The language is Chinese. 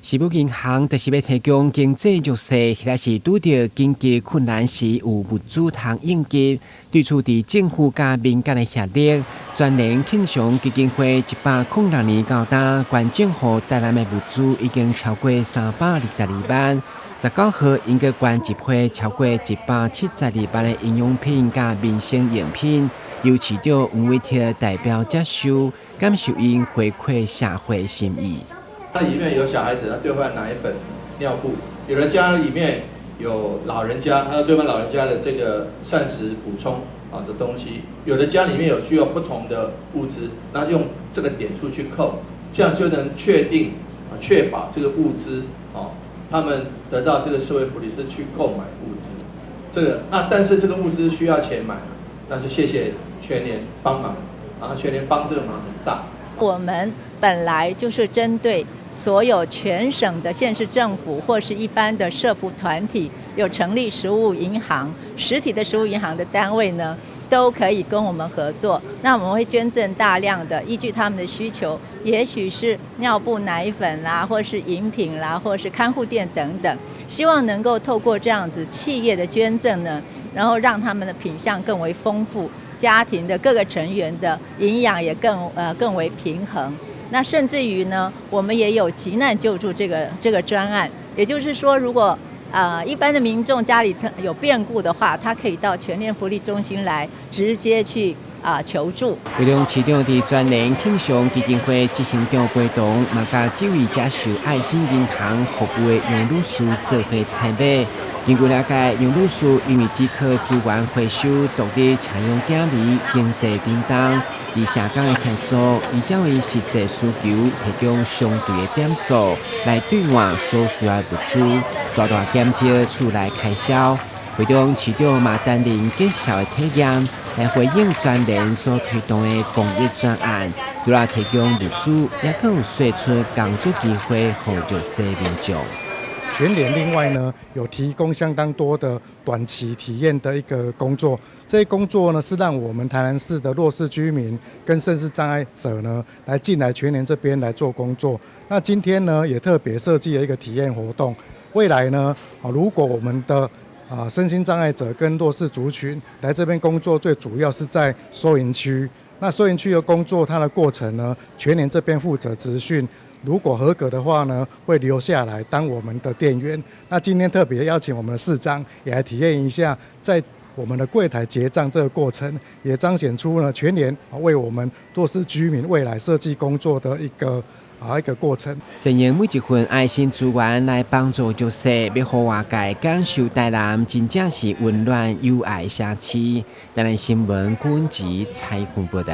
世贸银行就是要提供经济弱势，或者是拄到经济困难时有物资通应急，对处伫政府甲民间的协力，全联庆祥基金会106年到今，捐赠予台南的物资已经超过322万。19号应该捐一批超过172万的营养品甲民生用品，由市长黄伟哲代表接收，感谢因回馈社会心意。它里面有小孩子，他兑换奶粉、尿布；有的家里面有老人家，他要兑换老人家的这个膳食补充的东西；有的家里面有需要不同的物资，那用这个点数去扣，这样就能确保这个物资他们得到这个社会福利是去购买物资。但是这个物资需要钱买，那就谢谢全联帮忙全联帮这个忙很大。我们本来就是针对所有全省的县市政府或是一般的社福团体有成立食物银行、实体的食物银行的单位呢，都可以跟我们合作。那我们会捐赠大量的，依据他们的需求，也许是尿布、奶粉啦，或是饮品啦，或是看护店等等，希望能够透过这样子企业的捐赠呢，然后让他们的品项更为丰富，家庭的各个成员的营养也更为平衡。那甚至于呢，我们也有急难救助这个专案，也就是说，如果一般的民众家里有变故的话，他可以到全联福利中心来直接去求助。为了市长伫全联庆祥基金会执行长陪同，嘛甲几位接受爱心银行服务的杨女士做伙采买。根据了解，杨女士因为只靠资源回收，独立采用囝儿经济便当，伫社工的协助，以将为实际需求提供相对的点数，来兑换所需要物资，大大减少厝内开销。会中市长嘛担任介绍的体验，来回应全联所推动的公益专案，除了提供物资，也更有释出工作机会予弱势民众。全联另外呢，有提供相当多的短期体验的一个工作，这些工作呢是让我们台南市的弱势居民跟身心障碍者呢来进来全联这边来做工作。那今天呢也特别设计了一个体验活动，未来呢如果我们的身心障碍者跟弱势族群来这边工作，最主要是在收银区。那收银区的工作，它的过程呢，全联这边负责执训。如果合格的话呢，会留下来当我们的店员。那今天特别邀请我们的市长也来体验一下，在我们的柜台结账这个过程，也彰显出呢全联为我们弱势居民未来设计工作的一个过程。善用每一份爱心资源来帮助弱势，要互外界感受台南真正是温暖有爱社区。台南新闻郭文吉采访报道。